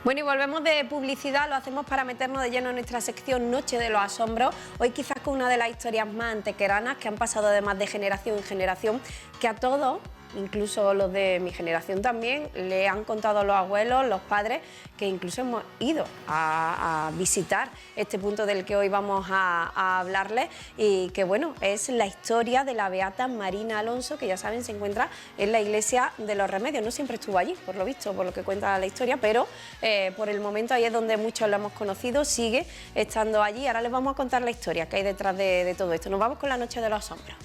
Bueno, y volvemos de publicidad, lo hacemos para meternos de lleno en nuestra sección Noche de los Asombros. Hoy quizás con una de las historias más antequeranas que han pasado además de generación en generación, que a todos, incluso los de mi generación también, le han contado los abuelos, los padres, que incluso hemos ido a visitar este punto del que hoy vamos a hablarles, y que bueno, es la historia de la beata Marina Alonso, que ya saben se encuentra en la iglesia de los Remedios. No siempre estuvo allí, por lo visto, por lo que cuenta la historia, pero por el momento ahí es donde muchos lo hemos conocido, sigue estando allí. Ahora les vamos a contar la historia que hay detrás de todo esto. Nos vamos con la Noche de los Asombros.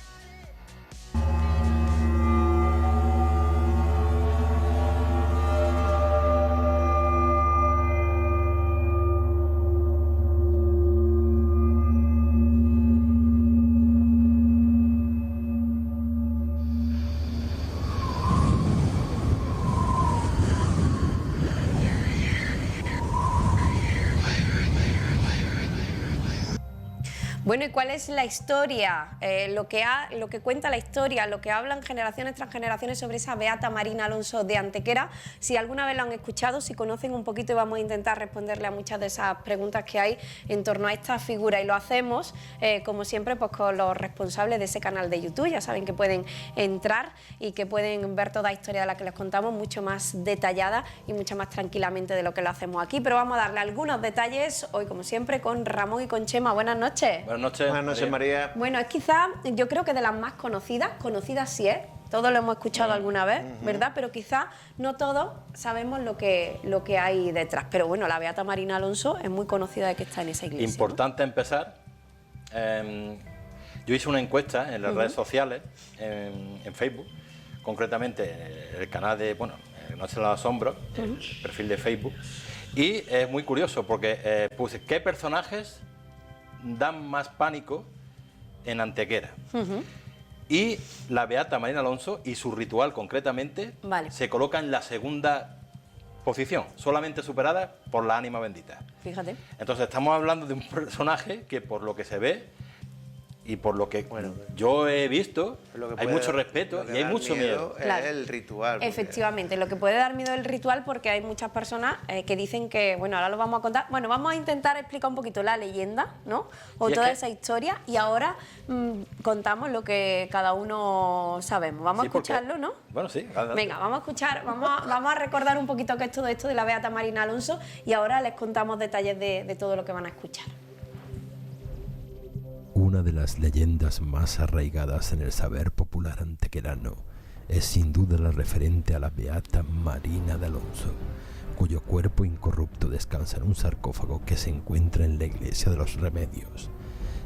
Bueno, ¿y cuál es la historia? Lo que cuenta la historia, lo que hablan generaciones tras generaciones sobre esa beata Marina Alonso de Antequera. Si alguna vez lo han escuchado, si conocen un poquito, y vamos a intentar responderle a muchas de esas preguntas que hay en torno a esta figura. Y lo hacemos, como siempre, pues con los responsables de ese canal de YouTube. Ya saben que pueden entrar y que pueden ver toda la historia de la que les contamos mucho más detallada y mucho más tranquilamente de lo que lo hacemos aquí. Pero vamos a darle algunos detalles hoy, como siempre, con Ramón y con Chema. Buenas noches. Buenas noches, María. Bueno, es quizás, yo creo que de las más conocidas sí es, todos lo hemos escuchado alguna vez, ¿verdad? Pero quizás no todos sabemos lo que hay detrás. Pero bueno, la beata Marina Alonso es muy conocida de que está en esa iglesia. Importante, ¿no? Empezar. Yo hice una encuesta en las redes sociales, en Facebook, concretamente en el canal de, Noche de los Asombros, el perfil de Facebook, y es muy curioso porque puse ¿qué personajes dan más pánico en Antequera? Y la beata Marina Alonso y su ritual concretamente se coloca en la segunda posición, solamente superada por la ánima bendita. Fíjate. Entonces estamos hablando de un personaje que, por lo que se ve y por lo que yo he visto, hay mucho respeto y hay mucho miedo. Claro. Es el ritual. Efectivamente, lo que puede dar miedo es el ritual, porque hay muchas personas que dicen que, bueno, ahora lo vamos a contar, bueno, vamos a intentar explicar un poquito la leyenda, ¿no? O toda esa historia, y ahora contamos lo que cada uno sabemos. Vamos a escucharlo, ¿no? Bueno, sí. Venga, vamos a escuchar, vamos a recordar un poquito qué es todo esto de la beata Marina Alonso, y ahora les contamos detalles de todo lo que van a escuchar. Una de las leyendas más arraigadas en el saber popular antequerano es sin duda la referente a la beata Marina de Alonso, cuyo cuerpo incorrupto descansa en un sarcófago que se encuentra en la iglesia de los Remedios.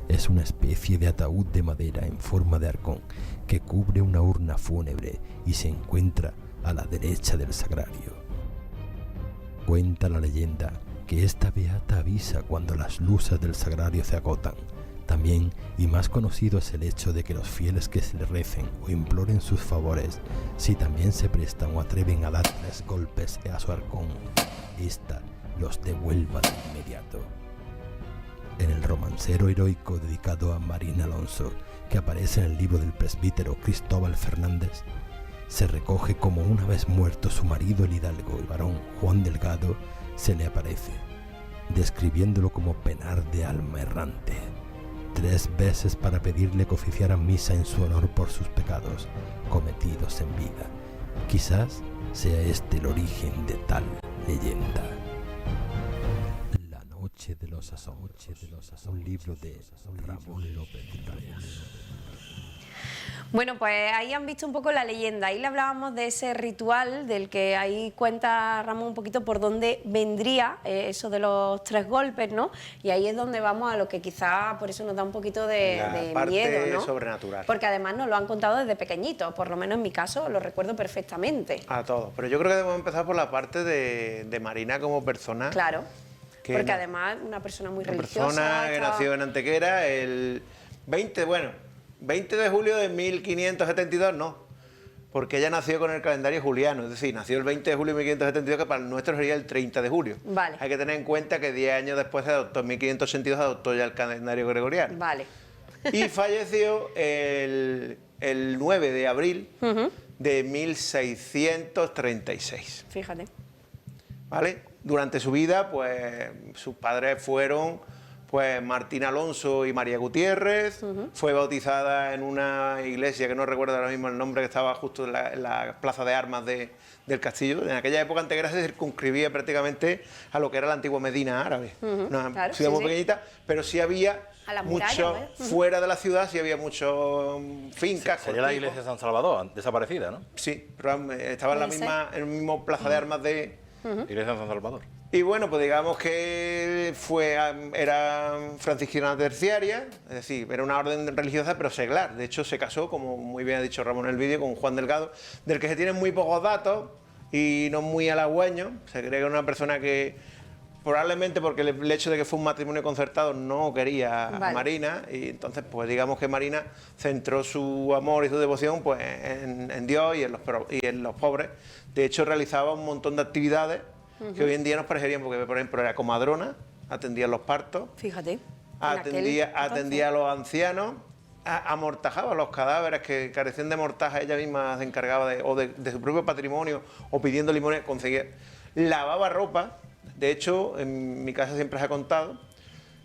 Es una especie de ataúd de madera en forma de arcón que cubre una urna fúnebre y se encuentra a la derecha del sagrario. Cuenta la leyenda que esta beata avisa cuando las luces del sagrario se agotan. También, y más conocido, es el hecho de que los fieles que se le recen o imploren sus favores, si también se prestan o atreven a dar 3 golpes a su arcón, ésta los devuelva de inmediato. En el romancero heroico dedicado a Marina Alonso, que aparece en el libro del presbítero Cristóbal Fernández, se recoge como una vez muerto su marido el hidalgo y varón Juan Delgado, se le aparece, describiéndolo como penar de alma errante. 3 veces para pedirle que oficiara misa en su honor por sus pecados cometidos en vida. Quizás sea este el origen de tal leyenda. La Noche de los Asombros, un libro de Ramón López Reyes. Bueno, pues ahí han visto un poco la leyenda. Ahí le hablábamos de ese ritual del que ahí cuenta Ramón un poquito por dónde vendría eso de los 3 golpes, ¿no? Y ahí es donde vamos a lo que quizá por eso nos da un poquito de miedo, ¿no? Sobrenatural. Porque además nos lo han contado desde pequeñitos, por lo menos en mi caso lo recuerdo perfectamente. A todos. Pero yo creo que debemos empezar por la parte de Marina como persona. Claro, porque además una persona muy religiosa. Una persona que nació en Antequera el 20 de julio de 1572, no, porque ella nació con el calendario juliano, es decir, nació el 20 de julio de 1572, que para el nuestro sería el 30 de julio. Vale. Hay que tener en cuenta que 10 años después se adoptó, en 1582 se adoptó ya el calendario gregoriano. Vale. Y falleció el 9 de abril de 1636. Fíjate. ¿Vale? durante su vida, pues sus padres fueron pues Martín Alonso y María Gutiérrez. Fue bautizada en una iglesia que no recuerdo ahora mismo el nombre, que estaba justo en la plaza de armas del castillo. En aquella época Antequera se circunscribía prácticamente a lo que era la antigua Medina árabe, una claro, ciudad sí, muy pequeñita, pero sí había a la muralla, mucho, ¿vale? fuera de la ciudad sí había muchos fincas. Sería la cortijos. iglesia de San Salvador, desaparecida, ¿no? Sí, pero estaba en la Puede misma, en el mismo plaza de armas de... Iglesia de San Salvador. Y bueno, pues digamos que era franciscana terciaria, es decir, era una orden religiosa pero seglar. De hecho, se casó, como muy bien ha dicho Ramón en el vídeo, con Juan Delgado, del que se tienen muy pocos datos y no muy halagüeños. Se cree que era una persona que, probablemente porque el hecho de que fue un matrimonio concertado, no quería a Marina, y entonces pues digamos que Marina centró su amor y su devoción pues en Dios y en los pobres. De hecho, realizaba un montón de actividades que hoy en día nos parecerían, porque por ejemplo era comadrona, atendía los partos, Fíjate. atendía a los ancianos, amortajaba los cadáveres que carecían de mortaja, ella misma se encargaba de su propio patrimonio o pidiendo limones, conseguía, lavaba ropa. De hecho, en mi casa siempre se ha contado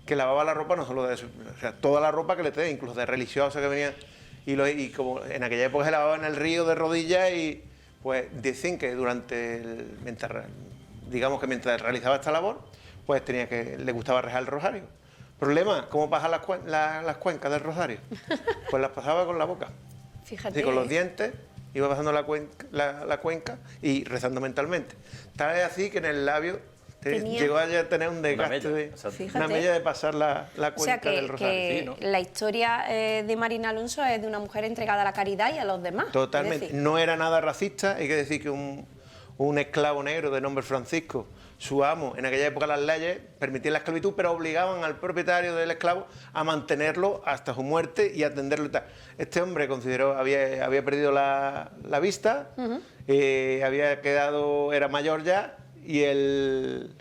que lavaba la ropa no solo de eso, o sea, toda la ropa que le tenía, incluso de religiosa que venía, y como en aquella época se lavaba en el río de rodillas, y pues dicen que mientras realizaba esta labor, pues le gustaba rezar el rosario. Problema, ¿cómo pasan las cuencas del rosario? Pues las pasaba con la boca. Fíjate. Y con los dientes iba pasando la cuenca y rezando mentalmente. Tal vez así que en el labio llegó a tener un desgaste, una mella de pasar la cuenca del rosario. Que sí, ¿no? la historia de Marina Alonso es de una mujer entregada a la caridad y a los demás. Totalmente. No era nada racista. Hay que decir que un esclavo negro de nombre Francisco, su amo, en aquella época las leyes permitían la esclavitud, pero obligaban al propietario del esclavo a mantenerlo hasta su muerte y atenderlo y tal. Este hombre había perdido la vista, era mayor ya, y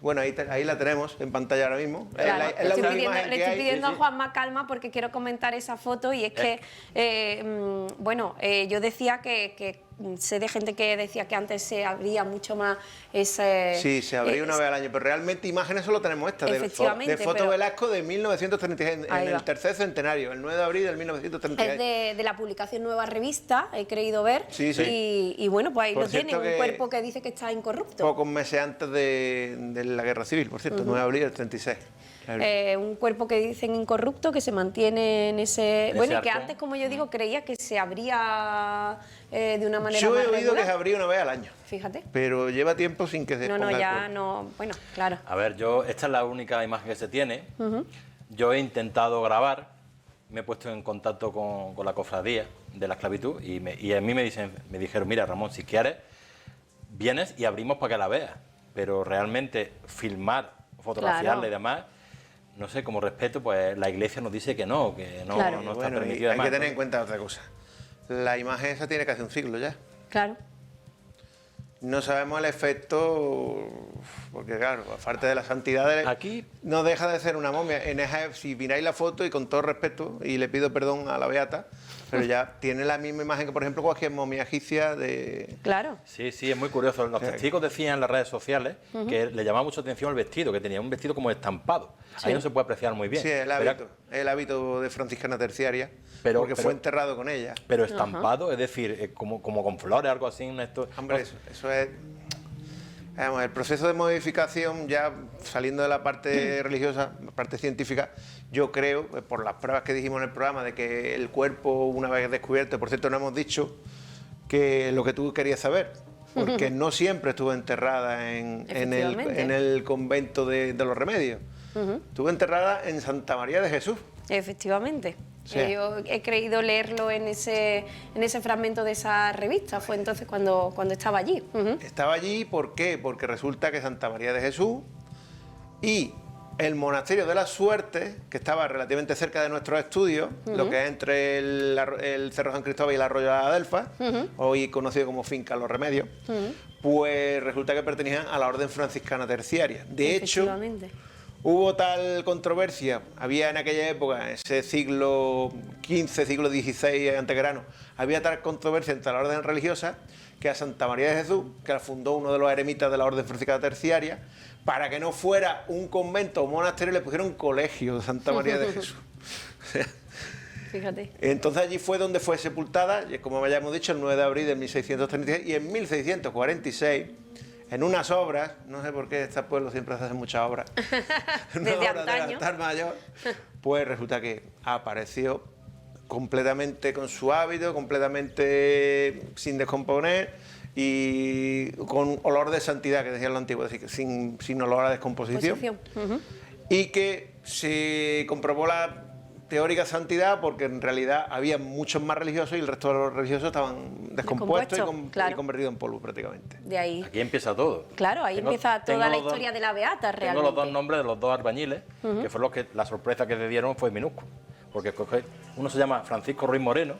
bueno, ahí la tenemos en pantalla ahora mismo. Claro, Es la última imagen le que estoy hay. pidiendo a Juanma calma porque quiero comentar esa foto, y es que, yo decía que sé de gente que decía que antes se abría mucho más ese... Sí, se abría una vez al año, pero realmente imágenes solo tenemos esta, Efectivamente, de Foto Velasco de 1936, en el tercer centenario, el 9 de abril del 1936. Es de la publicación Nueva Revista, he creído ver. Sí, sí. Y bueno, pues ahí Por lo tiene, cierto, un cuerpo que dice que está incorrupto. Pocos meses antes de la Guerra Civil, por cierto, 9 de abril del 36. Un cuerpo que dicen incorrupto, que se mantiene en ese... Bueno, y que arco. antes, como yo digo, creía que se abría de una manera Yo más he oído regular. que se abría una vez al año, Fíjate. pero lleva tiempo sin que se No, ponga el ya cuerpo. no... Bueno, claro. A ver, esta es la única imagen que se tiene. Yo he intentado grabar, me he puesto en contacto con la cofradía de la esclavitud y a mí me dijeron, mira Ramón, si quieres, vienes y abrimos para que la veas. Pero realmente filmar, fotografiarla Claro. y demás, no sé, como respeto, pues la iglesia nos dice que no Claro. está Bueno, y permitido. hay además, que tener ¿no? en cuenta otra cosa. La imagen esa tiene casi un siglo ya. Claro. No sabemos el efecto, porque claro, aparte de la santidad, Aquí- no deja de ser una momia. Si miráis la foto, y con todo respeto, y le pido perdón a la beata, pero ya tiene la misma imagen que, por ejemplo, cualquier momia egipcia de... Claro. Sí, sí, es muy curioso. Los testigos decían en las redes sociales que le llamaba mucho atención el vestido, que tenía un vestido como estampado. Sí. Ahí no se puede apreciar muy bien. Sí, el hábito de franciscana terciaria, porque fue enterrado con ella. Pero estampado, es decir, como con flores, algo así. Hombre, eso es... Vamos, el proceso de modificación, ya saliendo de la parte religiosa, la parte científica, yo creo, por las pruebas que dijimos en el programa, de que el cuerpo, una vez descubierto, por cierto, no hemos dicho que lo que tú querías saber, porque no siempre estuvo enterrada en el convento de los Remedios. Estuvo enterrada en Santa María de Jesús. Efectivamente. Sí. Yo he creído leerlo en ese fragmento de esa revista. Fue entonces cuando estaba allí. Estaba allí, ¿por qué? Porque resulta que Santa María de Jesús y el Monasterio de la Suerte, que estaba relativamente cerca de nuestros estudios, lo que es entre el Cerro San Cristóbal y el Arroyo de la Adelfa, hoy conocido como Finca Los Remedios, pues resulta que pertenecían a la Orden Franciscana Terciaria. De hecho, hubo tal controversia, había en aquella época, ese siglo XV, siglo XVI antequerano, había tal controversia entre la orden religiosa que a Santa María de Jesús, que la fundó uno de los eremitas de la Orden Franciscana Terciaria, para que no fuera un convento o monasterio, le pusieron colegio de Santa María de Jesús. O sea, Fíjate. entonces allí fue donde fue sepultada, y como ya hemos dicho, el 9 de abril de 1636, y en 1646, en unas obras, no sé por qué este pueblo siempre se hace muchas obras, en una Desde obra del antaño. altar mayor, pues resulta que apareció completamente con su hábito, completamente sin descomponer y con olor de santidad, que decían lo antiguo, es decir, sin olor a descomposición. Ujú. Y que se comprobó la teórica santidad porque en realidad había muchos más religiosos y el resto de los religiosos estaban descompuestos Claro. y convertidos en polvo prácticamente. De ahí. Aquí empieza todo. Claro, ahí empieza toda la los dos- historia de la beata Tengo realmente. los dos nombres de los dos albañiles, que fue los que la sorpresa que se dieron fue minúsculo. Porque uno se llama Francisco Ruiz Moreno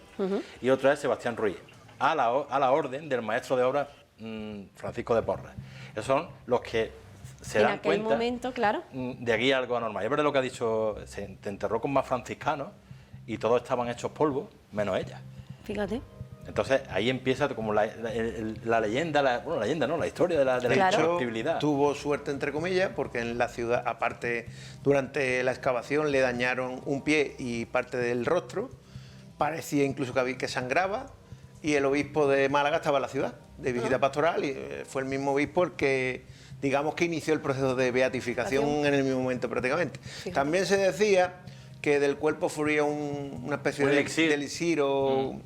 y otro es Sebastián Ruiz, a la orden del maestro de obra Francisco de Porres. Esos son los que se En dan aquel cuenta momento, claro. de aquí algo anormal. Es verdad lo que ha dicho, se enterró con más franciscanos y todos estaban hechos polvo, menos ella. Fíjate. Entonces ahí empieza como la leyenda, bueno, la leyenda no, la historia de la Claro. incorruptibilidad. Tuvo suerte entre comillas porque en la ciudad, aparte, durante la excavación le dañaron un pie y parte del rostro, parecía incluso que sangraba, y el obispo de Málaga estaba en la ciudad de visita pastoral y fue el mismo obispo el que, digamos, que inició el proceso de beatificación en el mismo momento prácticamente. También se decía que del cuerpo fluía una especie Un de elixir. elixir o...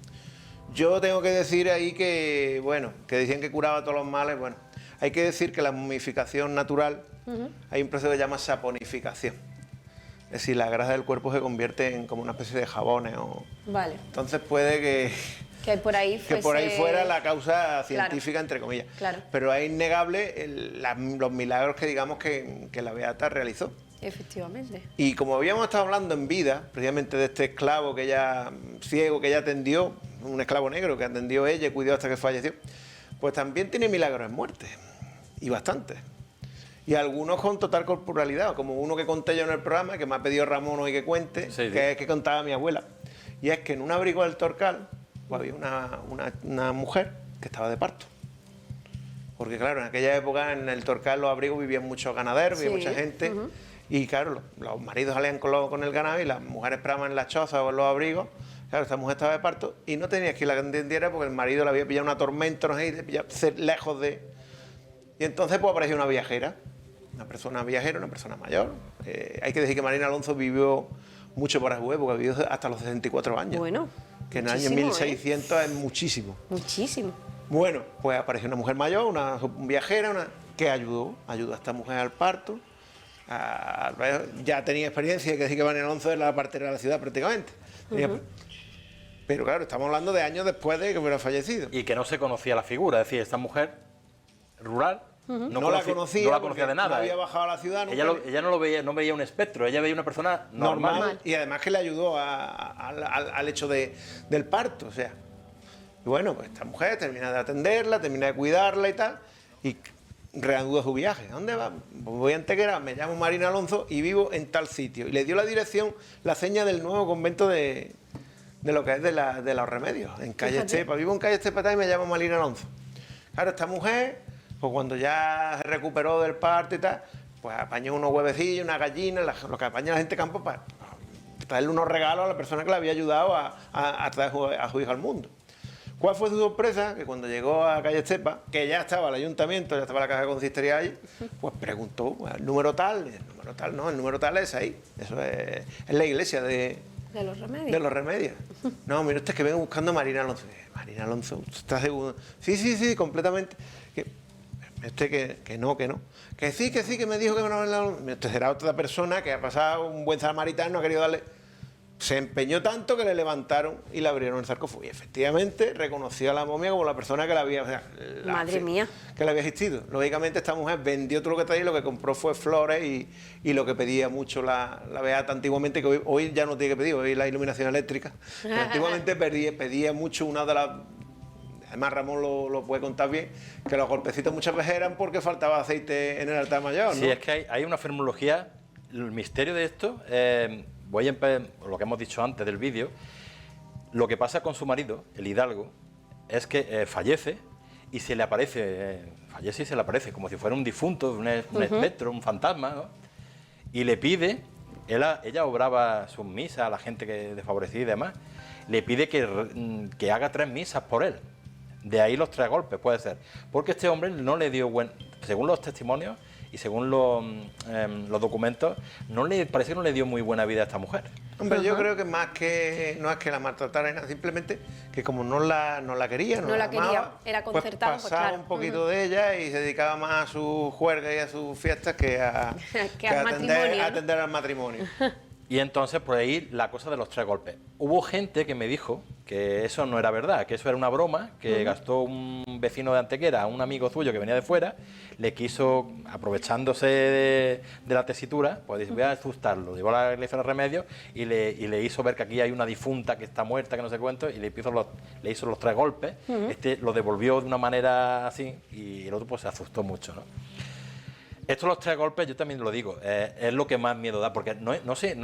Yo tengo que decir ahí que, bueno, que decían que curaba todos los males, bueno, hay que decir que la momificación natural, hay un proceso que se llama saponificación. Es decir, la grasa del cuerpo se convierte en como una especie de jabones o... Vale. Entonces puede Que por ahí que por ahí fuese- fuera la causa científica, entre comillas. Claro. Pero es innegable los milagros que digamos que la Beata realizó. Efectivamente. Y como habíamos estado hablando en vida, precisamente de este esclavo que ella, ciego, que ella atendió, un esclavo negro que atendió ella y cuidó hasta que falleció, pues también tiene milagros en muerte, y bastantes. Y algunos con total corporalidad, como uno que conté yo en el programa, que me ha pedido Ramón hoy que cuente, Sí, sí. que contaba mi abuela. Y es que en un abrigo del Torcal pues había una mujer que estaba de parto. Porque claro, en aquella época en el Torcal los abrigos vivían muchos ganaderos, había Sí, mucha gente. Y claro, los maridos salían con el ganado y las mujeres esperaban en las chozas o en los abrigos. Claro, esta mujer estaba de parto y no tenía que ir a la que entendiera porque el marido le había pillado una tormenta, no sé, y le pillaba lejos de... Y entonces pues apareció una viajera, una persona viajera, una persona mayor. Hay que decir que Marina Alonso vivió mucho para su época, vivió hasta los 64 años. Bueno, que en el año muchísimo, 1600 es muchísimo. Muchísimo. Bueno, pues apareció una mujer mayor, una viajera, que ayudó a esta mujer al parto. Ya tenía experiencia, hay que decir que Marina Alonso era la partera de la ciudad prácticamente. Pero claro, estamos hablando de años después de que hubiera fallecido. Y que no se conocía la figura, es decir, esta mujer rural No la conocía no la porque conocía de nada. no había bajado a la ciudad nunca. Ella no lo veía, no veía un espectro, ella veía una persona normal. Y además que le ayudó al hecho del parto, o sea. Y bueno, pues esta mujer termina de atenderla, termina de cuidarla y tal, y reanuda su viaje. ¿A dónde va? Pues voy a Antequera, me llamo Marina Alonso y vivo en tal sitio. Y le dio la dirección, la seña del nuevo convento de lo que es de los Remedios, en calle Fíjate. Estepa. Vivo en calle Estepa y me llamo Marina Alonso. Claro, esta mujer, pues cuando ya se recuperó del parto y tal, pues apañó unos huevecillos, una gallina, lo que apaña la gente de campo para traerle unos regalos a la persona que le había ayudado a traer a su hija al mundo. ¿Cuál fue su sorpresa? Que cuando llegó a calle Estepa, que ya estaba el ayuntamiento, ya estaba la caja de consistería allí, pues preguntó, el número tal, el número tal es ahí, eso es la iglesia de De los remedios. No, mira, usted es que vengo buscando a Marina Alonso. Marina Alonso, ¿usted está seguro? Sí, completamente. Usted que no. Que sí, que me dijo que no. Usted será otra persona que ha pasado un buen samaritano, no ha querido darle... Se empeñó tanto que le levantaron y le abrieron el sarcófago. Y efectivamente reconoció a la momia como la persona que la había... O sea, Madre mía. Que la había existido. Lógicamente esta mujer vendió todo lo que traía y lo que compró fue flores y lo que pedía mucho la beata antiguamente, que hoy ya no tiene que pedir, hoy la iluminación eléctrica. Pero antiguamente pedía mucho una de las... Además Ramón lo puede contar bien, que los golpecitos muchas veces eran porque faltaba aceite en el altar mayor, ¿no? Sí, es que hay una formología, el misterio de esto, voy a empezar, lo que hemos dicho antes del vídeo, lo que pasa con su marido, el hidalgo, es que fallece y se le aparece, fallece y se le aparece, como si fuera un difunto, un espectro, un fantasma, ¿no? Y le pide, ella obraba sus misas a la gente desfavorecida y demás, le pide que haga 3 misas por él. De ahí los 3 golpes, puede ser. Porque este hombre no le dio según los testimonios y según los documentos, parece que no le dio muy buena vida a esta mujer. Hombre, yo creo que más que no es que la maltratara, simplemente que como no la quería, no la amaba, era concertado, pues pasaba un poquito de ella y se dedicaba más a su juerga y a sus fiestas que a atender al matrimonio. Y entonces, por ahí, la cosa de los 3 golpes. Hubo gente que me dijo que eso no era verdad, que eso era una broma, que gastó un vecino de Antequera, un amigo suyo que venía de fuera, le quiso, aprovechándose de la tesitura, pues dice, voy a asustarlo, llevó a la iglesia de Remedios y le hizo ver que aquí hay una difunta que está muerta, que no sé cuánto, y le hizo los 3 golpes, lo devolvió de una manera así, y el otro pues se asustó mucho, ¿no? Esto los 3 golpes, yo también lo digo, es lo que más miedo da, porque no sé,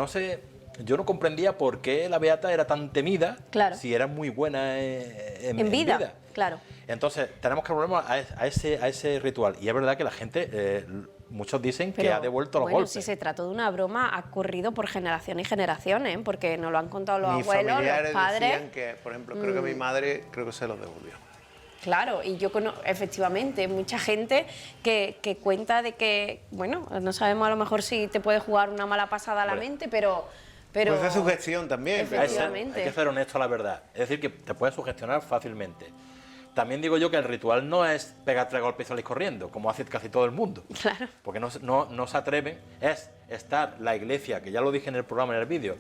yo no comprendía por qué la beata era tan temida, si era muy buena en vida. Claro. Entonces, tenemos que volver a ese ritual. Y es verdad que la gente, muchos dicen que ha devuelto los golpes. Si se trató de una broma, ha ocurrido por generaciones y generaciones, porque nos lo han contado los abuelos, los padres. Decían que, por ejemplo, creo que mi madre, creo que se los devolvió. Claro, y yo conozco, efectivamente, mucha gente que cuenta de que, bueno, no sabemos a lo mejor si te puede jugar una mala pasada a la mente, pero pues es sugestión también. Efectivamente. Hay que ser honesto a la verdad. Es decir, que te puedes sugestionar fácilmente. También digo yo que el ritual no es pegar 3 golpes y salir corriendo, como hace casi todo el mundo. Claro. Porque no se atreven. Es estar la iglesia, que ya lo dije en el programa, en el vídeo,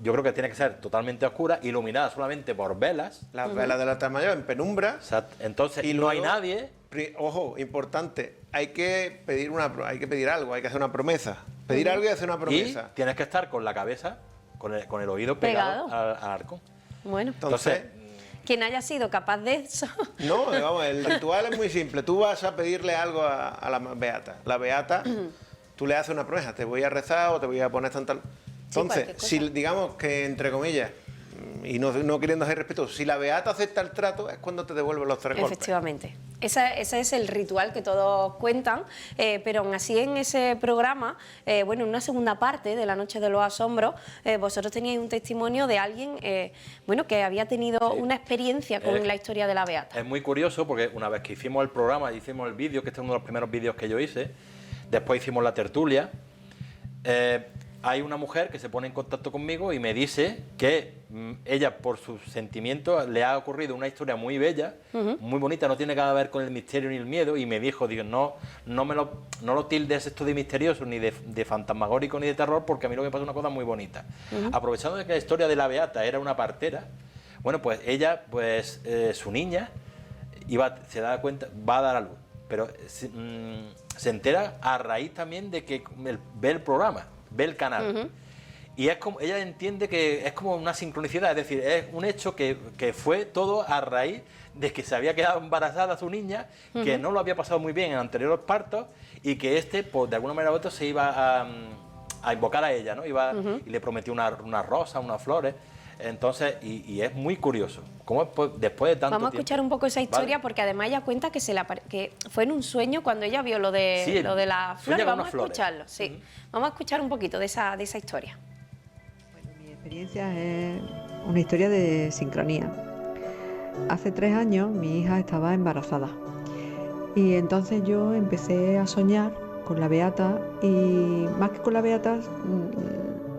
yo creo que tiene que ser totalmente oscura, iluminada solamente por velas. Las velas del altar mayor en penumbra. Entonces, y no luego, hay nadie. Ojo, importante, hay que pedir algo, hay que hacer una promesa. Pedir algo y hacer una promesa. Y tienes que estar con la cabeza, con el oído pegado al arco. Bueno, entonces, quien haya sido capaz de eso. No, vamos, el ritual es muy simple. Tú vas a pedirle algo a la beata. La beata, tú le haces una promesa, te voy a rezar o te voy a poner tal. Entonces, si digamos que, entre comillas, y no queriendo ser respetuoso, si la beata acepta el trato, es cuando te devuelve los 3 golpes. Efectivamente. Ese es el ritual que todos cuentan, pero aún así en ese programa, bueno, en una segunda parte de La Noche de los Asombros, vosotros teníais un testimonio de alguien, bueno, que había tenido una experiencia con la historia de la beata. Es muy curioso porque una vez que hicimos el programa, hicimos el vídeo, que este es uno de los primeros vídeos que yo hice, después hicimos la tertulia, hay una mujer que se pone en contacto conmigo y me dice que ella, por sus sentimientos, le ha ocurrido una historia muy bella, muy bonita, no tiene nada que ver con el misterio ni el miedo, y me dijo, no lo tildes esto de misterioso, ni de fantasmagórico, ni de terror, porque a mí lo que me pasa es una cosa muy bonita. Aprovechando de que la historia de la beata era una partera, bueno, pues ella, su niña, se da cuenta, va a dar a luz, pero se entera a raíz también de que ve el programa, ve el canal. Y es como, ella entiende que es como una sincronicidad, es decir, es un hecho que fue todo a raíz de que se había quedado embarazada su niña, que no lo había pasado muy bien en anteriores partos, y que pues, de alguna manera u otra se iba a invocar a ella, ¿no? Y le prometió una rosa, unas flores. Entonces, y es muy curioso, como después de tanto Vamos a escuchar tiempo, un poco esa historia, ¿vale? Porque además ella cuenta que fue en un sueño cuando ella vio lo de las flores. Vamos a escucharlo, sí. Vamos a escuchar un poquito de esa historia. Bueno, mi experiencia es una historia de sincronía. Hace 3 años mi hija estaba embarazada y entonces yo empecé a soñar con la beata, y más que con la beata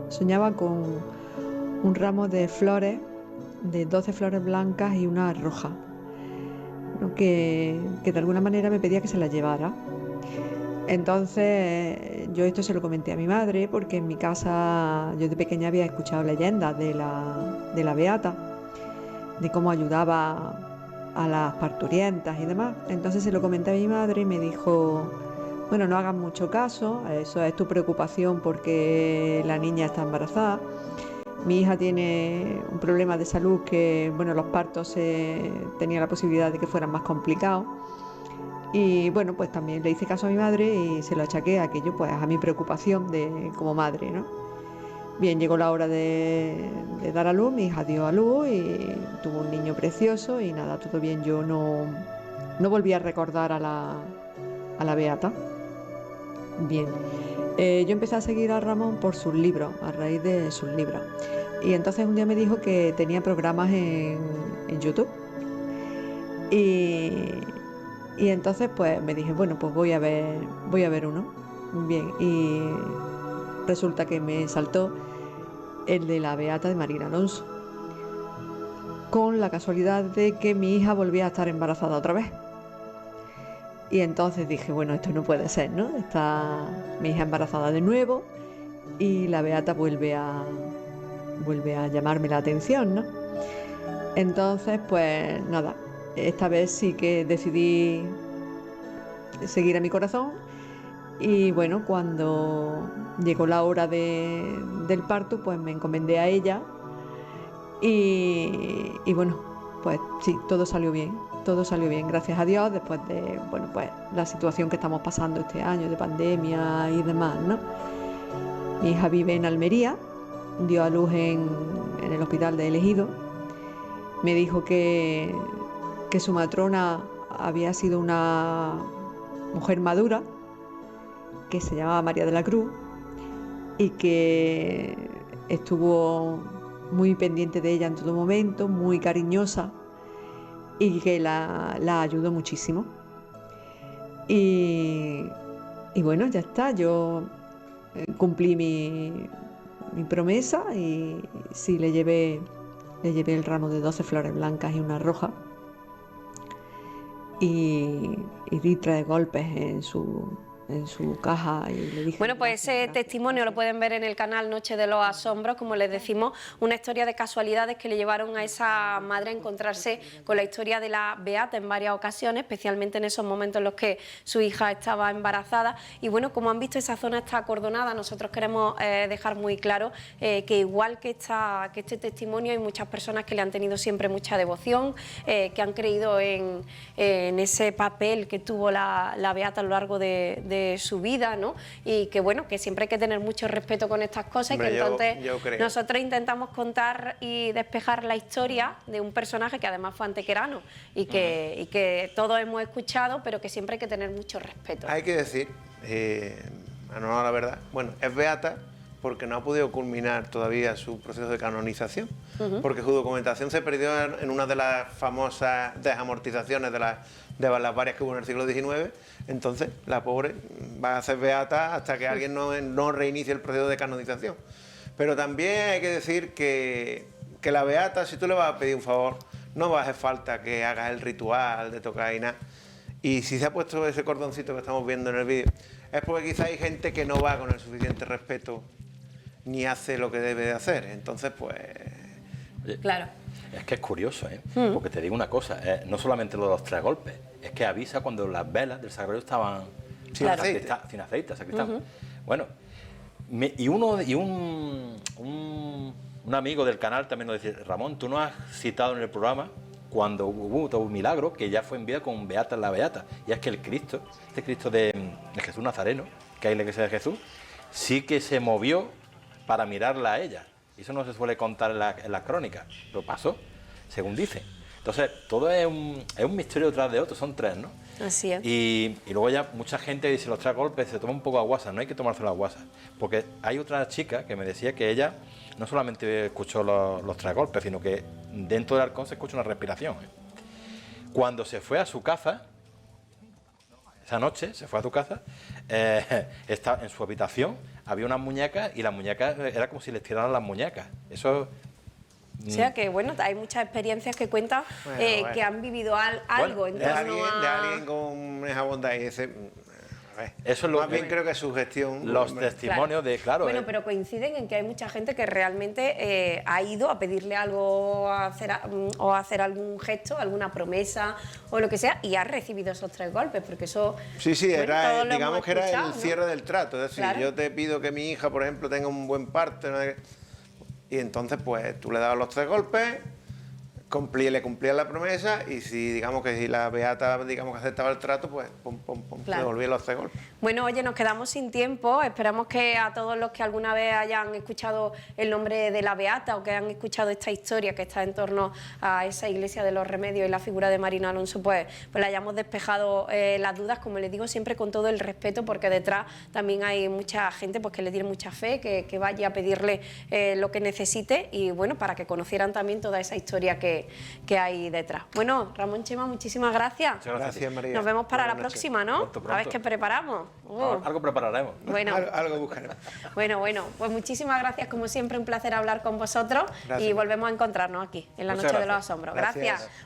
soñaba con un ramo de flores, de 12 flores blancas y una roja, ¿no? que de alguna manera me pedía que se las llevara. Entonces yo esto se lo comenté a mi madre, porque en mi casa yo de pequeña había escuchado leyendas de la beata, de cómo ayudaba a las parturientas y demás. Entonces se lo comenté a mi madre y me dijo, bueno, no hagas mucho caso, eso es tu preocupación porque la niña está embarazada. Mi hija tiene un problema de salud que, bueno, los partos tenía la posibilidad de que fueran más complicados. Y bueno, pues también le hice caso a mi madre y se lo achaqué a aquello, pues a mi preocupación como madre, ¿no? Bien, llegó la hora de dar a luz, mi hija dio a luz y tuvo un niño precioso y nada, todo bien. Yo no no volví a recordar a la beata. Bien, yo empecé a seguir a Ramón por sus libros, a raíz de sus libros. Y entonces un día me dijo que tenía programas en YouTube. Y entonces pues me dije, bueno, pues voy a ver uno. Bien, y resulta que me saltó el de la beata de Marina Alonso, con la casualidad de que mi hija volvía a estar embarazada otra vez. Y entonces dije, bueno, esto no puede ser, ¿no? Está mi hija embarazada de nuevo y la beata vuelve a llamarme la atención, ¿no? Entonces, pues nada, esta vez sí que decidí seguir a mi corazón y bueno, cuando llegó la hora del parto, pues me encomendé a ella y bueno, pues sí, todo salió bien, gracias a Dios, después de, bueno, pues la situación que estamos pasando este año de pandemia y demás, ¿no? Mi hija vive en Almería, dio a luz en el hospital de El Ejido. Me dijo que su matrona había sido una mujer madura, que se llamaba María de la Cruz, y que estuvo muy pendiente de ella en todo momento, muy cariñosa, y que la ayudó muchísimo. Y bueno, ya está, yo cumplí mi promesa y sí le llevé el ramo de 12 flores blancas y una roja y di 3 golpes en su caja y le dije... Bueno, pues ese testimonio lo pueden ver en el canal Noche de los Asombros, como les decimos, una historia de casualidades que le llevaron a esa madre a encontrarse con la historia de la beata en varias ocasiones, especialmente en esos momentos en los que su hija estaba embarazada. Y bueno, como han visto, esa zona está acordonada. Nosotros queremos dejar muy claro que igual que este testimonio, hay muchas personas que le han tenido siempre mucha devoción, que han creído en ese papel que tuvo la beata a lo largo de su vida, ¿no? Y que bueno, que siempre hay que tener mucho respeto con estas cosas. Hombre, y que entonces nosotros intentamos contar y despejar la historia de un personaje que además fue antequerano y que todos hemos escuchado, pero que siempre hay que tener mucho respeto. Hay que decir, no, la verdad, bueno, es beata porque no ha podido culminar todavía su proceso de canonización, porque su documentación se perdió en una de las famosas desamortizaciones de las varias que hubo en el siglo XIX. Entonces la pobre va a ser beata hasta que alguien no reinicie el proceso de canonización. Pero también hay que decir que la beata, si tú le vas a pedir un favor, no va a hacer falta que hagas el ritual de tocar y nada. Y si se ha puesto ese cordoncito que estamos viendo en el vídeo, es porque quizá hay gente que no va con el suficiente respeto ni hace lo que debe de hacer. Entonces, pues... Claro. Es que es curioso, ¿eh? Porque te digo una cosa, no solamente lo de los 3 golpes, es que avisa cuando las velas del sagrario estaban sin aceite, sacristán. Bueno, un amigo del canal también nos decía, Ramón, tú no has citado en el programa cuando hubo todo un milagro que ya fue enviado con Beata la Beata, y es que el Cristo, este Cristo de Jesús Nazareno, que hay en la iglesia de Jesús, sí que se movió para mirarla a ella. Y eso no se suele contar en las crónicas, pero pasó, según dicen. Entonces, todo es un misterio tras de otro, son 3, ¿no? Así es. Y luego ya mucha gente dice, los 3 golpes se toma un poco a guasa, no hay que tomarse las guasas. Porque hay otra chica que me decía que ella no solamente escuchó los 3 golpes, sino que dentro del arcón se escucha una respiración. Cuando se fue a su casa, esa noche se fue a su casa, está en su habitación, había unas muñecas y las muñecas era como si les tiraran las muñecas. Eso... O sea que, bueno, hay muchas experiencias que cuentan que han vivido algo en torno de alguien con esa bondad y ese... Eso es lo más bien creo que su gestión... Los testimonios de... Claro, bueno, pero coinciden en que hay mucha gente que realmente ha ido a pedirle algo o a hacer algún gesto, alguna promesa o lo que sea, y ha recibido esos 3 golpes, porque eso... Sí, era, digamos que era el ¿no? cierre del trato. Es decir, claro, yo te pido que mi hija, por ejemplo, tenga un buen parto, ¿no? Y entonces, pues, tú le dabas los 3 golpes, le cumplía la promesa, y si digamos que si la beata digamos que aceptaba el trato, pues pum, pum, pum, Claro. devolvía los 3 golpes. Bueno, oye, nos quedamos sin tiempo. Esperamos que a todos los que alguna vez hayan escuchado el nombre de la Beata o que han escuchado esta historia que está en torno a esa iglesia de los Remedios y la figura de Marina Alonso, pues le hayamos despejado las dudas, como les digo, siempre con todo el respeto, porque detrás también hay mucha gente pues que le tiene mucha fe, que vaya a pedirle lo que necesite, y bueno, para que conocieran también toda esa historia que hay detrás. Bueno, Ramón, Chema, muchísimas gracias. Muchas Gracias, María. Nos vemos para la Buenas noches. próxima, ¿no? Pronto. A ver qué preparamos. Algo prepararemos. Bueno, Algo buscaremos. bueno, pues muchísimas gracias, como siempre, un placer hablar con vosotros. Gracias. Y volvemos a encontrarnos aquí en la Muchas Noche de los gracias. Asombros. Gracias. Gracias.